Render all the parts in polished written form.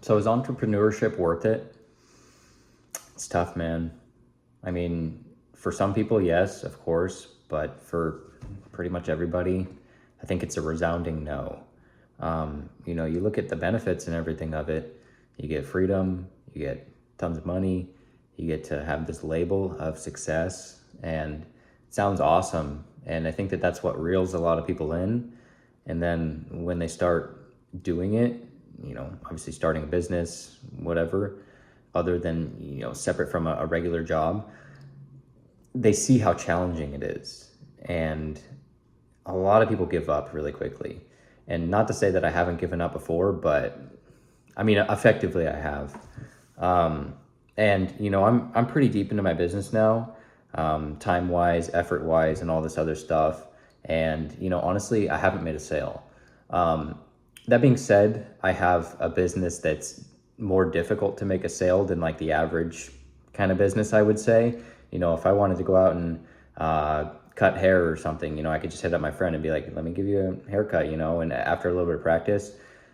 So is entrepreneurship worth it? It's tough, man. I mean, for some people, yes, of course, but for pretty much everybody, I think it's a resounding no. You look at the benefits and everything of it. You get freedom, you get tons of money, you get to have this label of success, and it sounds awesome. And I think that that's what reels a lot of people in. And then when they start doing it, obviously starting a business, whatever, other than, separate from a regular job, they see how challenging it is. And a lot of people give up really quickly. And not to say that I haven't given up before, but I mean, effectively I have. I'm pretty deep into my business now, time wise, effort wise, and all this other stuff. And, honestly, I haven't made a sale. That being said, I have a business that's more difficult to make a sale than like the average kind of business, I would say. If I wanted to go out and cut hair or something, I could just hit up my friend and be like, let me give you a haircut, and after a little bit of practice,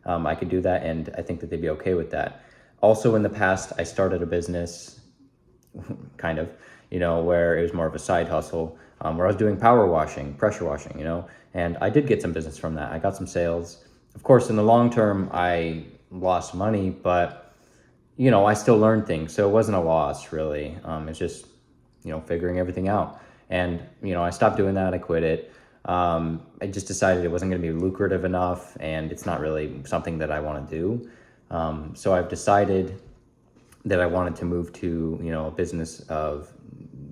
I could do that. And I think that they'd be okay with that. Also, in the past, I started a business kind of, where it was more of a side hustle, where I was doing power washing, pressure washing, and I did get some business from that. I got some sales. Of course, in the long term, I lost money, but, I still learned things. So it wasn't a loss, really. It's just, figuring everything out. And, I stopped doing that. I quit it. I just decided it wasn't going to be lucrative enough, and it's not really something that I want to do. So I've decided that I wanted to move to,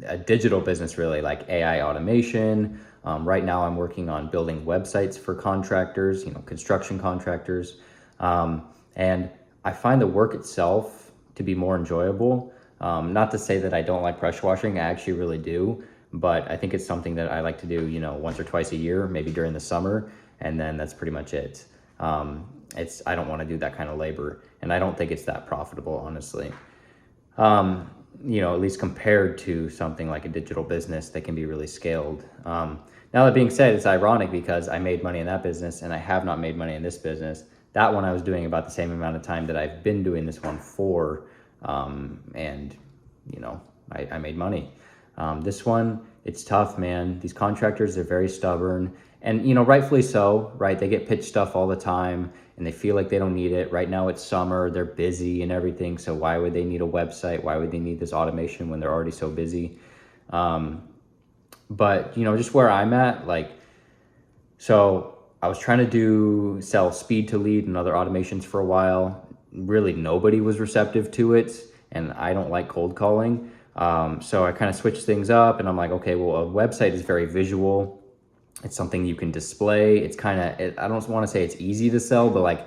a digital business, really, like AI automation. Right now I'm working on building websites for contractors, construction contractors. And I find the work itself to be more enjoyable. Not to say that I don't like pressure washing, I actually really do. But I think it's something that I like to do, once or twice a year, maybe during the summer. And then that's pretty much it. I don't want to do that kind of labor, and I don't think it's that profitable, honestly. At least compared to something like a digital business that can be really scaled. Now that being said, it's ironic because I made money in that business and I have not made money in this business. That one I was doing about the same amount of time that I've been doing this one for, and I made money. This one, it's tough, man. These contractors, they're very stubborn, and rightfully so, right? They get pitched stuff all the time and they feel like they don't need it. Right now it's summer, they're busy and everything. So why would they need a website? Why would they need this automation when they're already so busy? But just where I'm at, so I was trying to sell speed to lead and other automations for a while. Really nobody was receptive to it, and I don't like cold calling. So I kind of switched things up, and I'm like, okay, well, a website is very visual. It's something you can display. It's kind of, I don't want to say it's easy to sell, but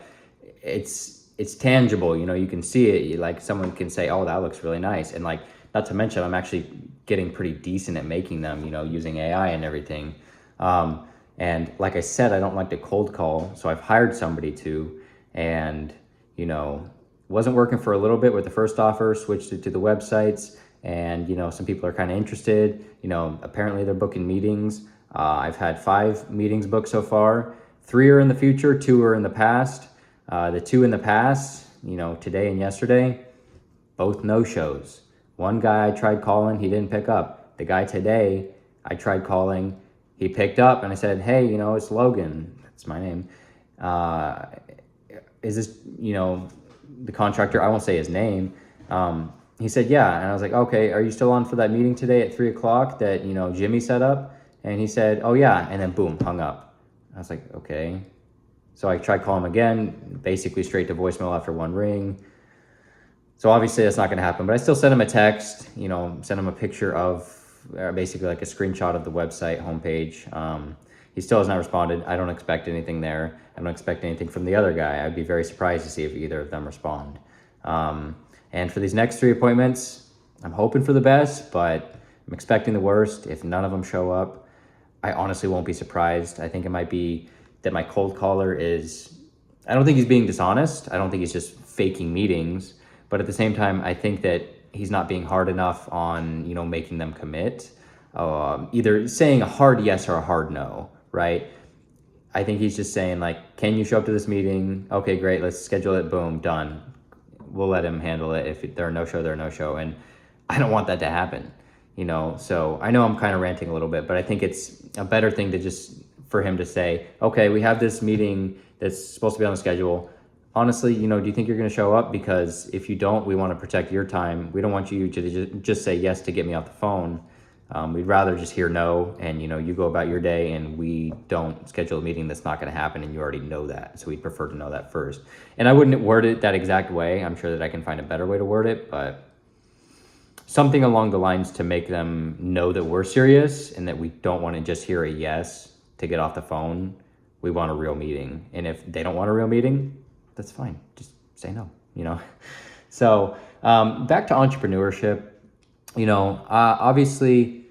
it's tangible. You can see it. Someone can say, oh, that looks really nice. And not to mention, I'm actually getting pretty decent at making them, using AI and everything. And like I said, I don't like to cold call. So I've hired somebody to, and, wasn't working for a little bit with the first offer, switched it to the websites. And, some people are kind of interested, apparently they're booking meetings. I've had 5 meetings booked so far. 3 are in the future, 2 are in the past. The 2 in the past, today and yesterday, both no-shows. One guy I tried calling, he didn't pick up. The guy today, I tried calling, he picked up, and I said, hey, it's Logan. That's my name. Is this, the contractor? I won't say his name. He said, yeah. And I was like, okay, are you still on for that meeting today at 3:00 that, Jimmy set up? And he said, oh yeah. And then boom, hung up. I was like, okay. So I tried calling him again, basically straight to voicemail after 1 ring. So obviously that's not going to happen, but I still sent him a text, sent him a picture of basically like a screenshot of the website homepage. He still has not responded. I don't expect anything there. I don't expect anything from the other guy. I'd be very surprised to see if either of them respond. And for these next 3 appointments, I'm hoping for the best, but I'm expecting the worst. If none of them show up, I honestly won't be surprised. I think it might be that my cold caller I don't think he's being dishonest. I don't think he's just faking meetings. But at the same time, I think that he's not being hard enough on, making them commit. Either saying a hard yes or a hard no, right? I think he's just saying can you show up to this meeting? Okay, great. Let's schedule it. Boom, done. we'll let him handle it. If they're a no-show, they're a no-show. And I don't want that to happen, So I know I'm kind of ranting a little bit, but I think it's a better thing to just, for him to say, okay, we have this meeting that's supposed to be on the schedule. Honestly, do you think you're going to show up? Because if you don't, we want to protect your time. We don't want you to just say yes to get me off the phone. We'd rather just hear no, and you go about your day, and we don't schedule a meeting that's not going to happen, and you already know that. So we'd prefer to know that first. And I wouldn't word it that exact way. I'm sure that I can find a better way to word it, but something along the lines to make them know that we're serious and that we don't want to just hear a yes to get off the phone. We want a real meeting. And if they don't want a real meeting, that's fine. Just say no, So back to entrepreneurship, obviously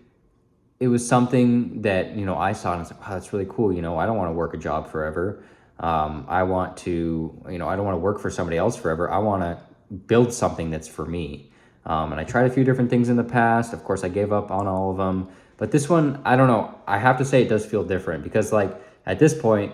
it was something that, I saw and I was like, wow, that's really cool. I don't want to work a job forever. I want to, I don't want to work for somebody else forever. I want to build something that's for me. And I tried a few different things in the past. Of course, I gave up on all of them. But this one, I don't know. I have to say it does feel different because at this point,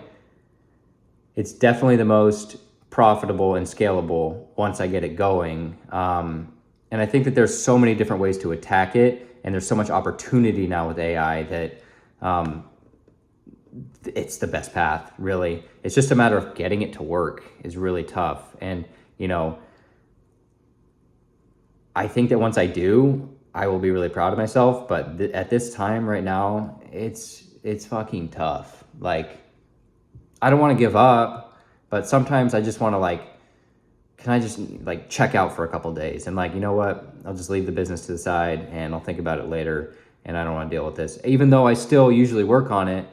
it's definitely the most profitable and scalable once I get it going. And I think that there's so many different ways to attack it. And there's so much opportunity now with AI that it's the best path, really. It's just a matter of getting it to work is really tough. And, I think that once I do, I will be really proud of myself. But at this time right now, it's fucking tough. I don't want to give up, but sometimes I just want to can I just check out for a couple of days and you know what? I'll just leave the business to the side and I'll think about it later. And I don't want to deal with this. Even though I still usually work on it,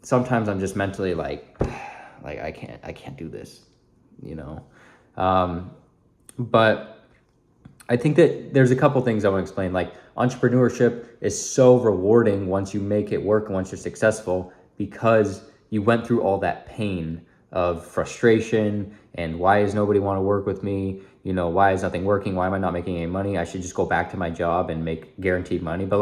sometimes I'm just mentally I can't do this, But I think that there's a couple things I want to explain. Entrepreneurship is so rewarding once you make it work and once you're successful because you went through all that pain of frustration and why does nobody want to work with me? Why is nothing working? Why am I not making any money? I should just go back to my job and make guaranteed money. But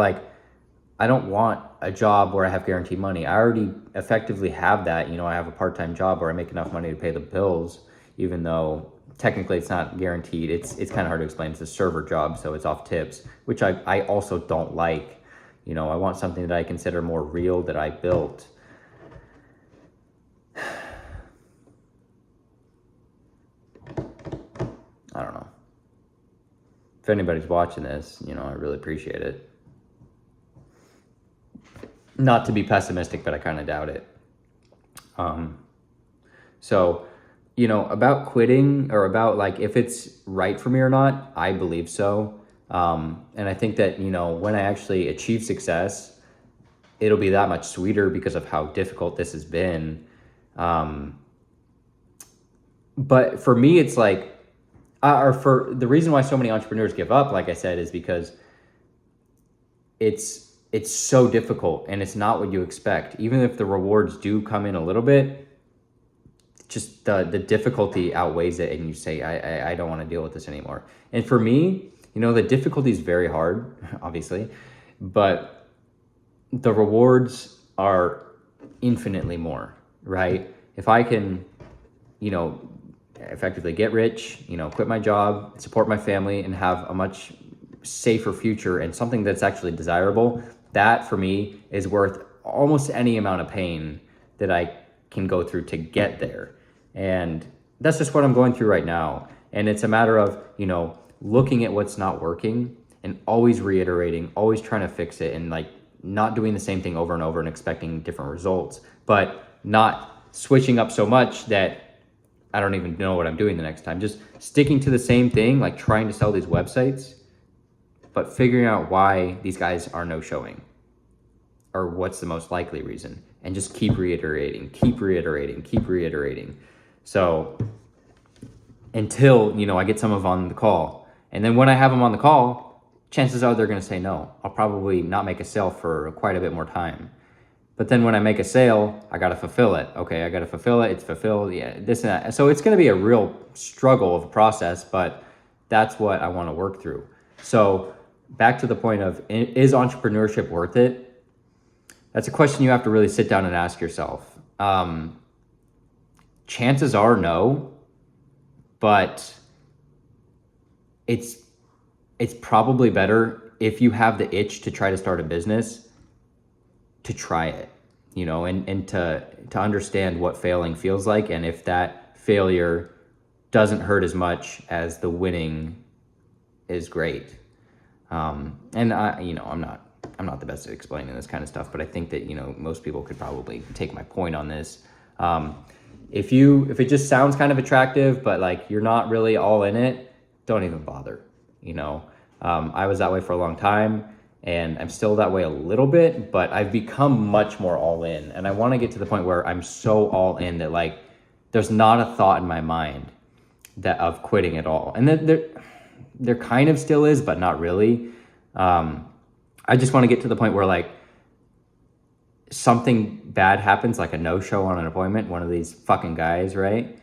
I don't want a job where I have guaranteed money. I already effectively have that. I have a part-time job where I make enough money to pay the bills, even though technically it's not guaranteed. It's kind of hard to explain. It's a server job, so it's off tips, which I also don't like. I want something that I consider more real that I built. I don't know. If anybody's watching this, I really appreciate it. Not to be pessimistic, but I kind of doubt it. So, about quitting or about if it's right for me or not, I believe so. And I think that, when I actually achieve success, it'll be that much sweeter because of how difficult this has been. But for me, it's or for the reason why so many entrepreneurs give up, like I said, is because it's so difficult and it's not what you expect. Even if the rewards do come in a little bit, just the difficulty outweighs it and you say, I don't want to deal with this anymore. And for me, the difficulty is very hard, obviously, but the rewards are infinitely more, right? If I can, effectively get rich, quit my job, support my family, and have a much safer future and something that's actually desirable, that for me is worth almost any amount of pain that I can go through to get there. And that's just what I'm going through right now. And it's a matter of, looking at what's not working and always reiterating, always trying to fix it and not doing the same thing over and over and expecting different results, but not switching up so much that I don't even know what I'm doing the next time. Just sticking to the same thing, trying to sell these websites, but figuring out why these guys are no showing or what's the most likely reason, and just keep reiterating. So until, I get some of them on the call. And then when I have them on the call, chances are they're going to say no. I'll probably not make a sale for quite a bit more time. But then when I make a sale, I got to fulfill it. Okay, I got to fulfill it. It's fulfilled. Yeah, this and that. So it's going to be a real struggle of a process, but that's what I want to work through. So back to the point of, is entrepreneurship worth it? That's a question you have to really sit down and ask yourself. Chances are no, but it's probably better if you have the itch to try to start a business to try it, you know, and to understand what failing feels like, and if that failure doesn't hurt as much as the winning is great. And I'm not the best at explaining this kind of stuff, but I think that, most people could probably take my point on this. If it just sounds kind of attractive, but like you're not really all in it, don't even bother. I was that way for a long time, and I'm still that way a little bit, but I've become much more all in. And I want to get to the point where I'm so all in that like there's not a thought in my mind that of quitting at all. And there kind of still is, but not really. I just want to get to the point where like something bad happens, like a no-show on an appointment, one of these fucking guys, right?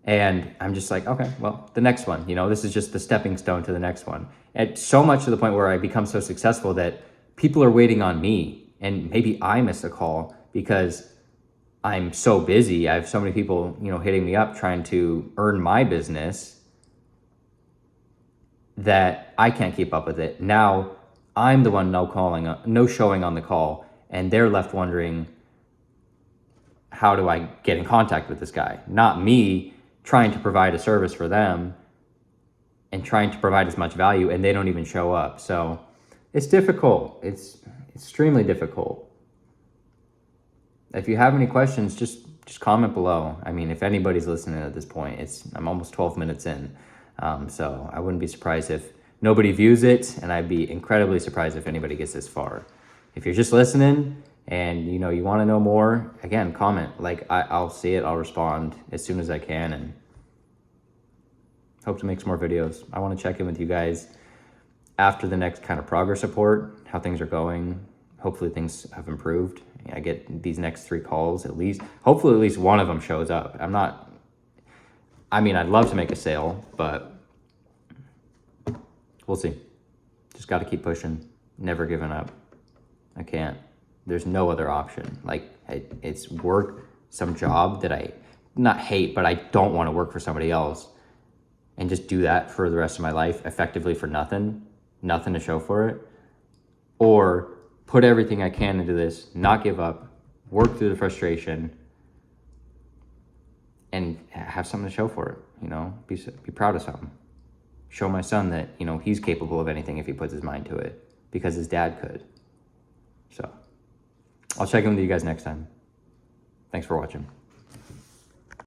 And I'm just like, okay, well, the next one, this is just the stepping stone to the next one. And so much to the point where I become so successful that people are waiting on me, and maybe I miss a call because I'm so busy. I have so many people, hitting me up trying to earn my business that I can't keep up with it. Now I'm the one no showing on the call, and they're left wondering, how do I get in contact with this guy? Not me trying to provide a service for them and trying to provide as much value, and they don't even show up. So it's difficult. It's extremely difficult. If you have any questions, just comment below. I mean, if anybody's listening at this point, I'm almost 12 minutes in. So I wouldn't be surprised if nobody views it, and I'd be incredibly surprised if anybody gets this far. If you're just listening and you want to know more, again, comment. Like I'll see it, I'll respond as soon as I can, and hope to make some more videos. I want to check in with you guys after the next kind of progress report, how things are going. Hopefully things have improved. I get these next 3 calls at least. Hopefully at least one of them shows up. I'd love to make a sale, but we'll see. Just got to keep pushing, never giving up. I can't. There's no other option. Like it's work, some job that I not hate, but I don't want to work for somebody else and just do that for the rest of my life effectively for nothing to show for it, or put everything I can into this, not give up, work through the frustration, and have something to show for it, be proud of something. Show my son that, he's capable of anything if he puts his mind to it, because his dad could. So I'll check in with you guys next time. Thanks for watching.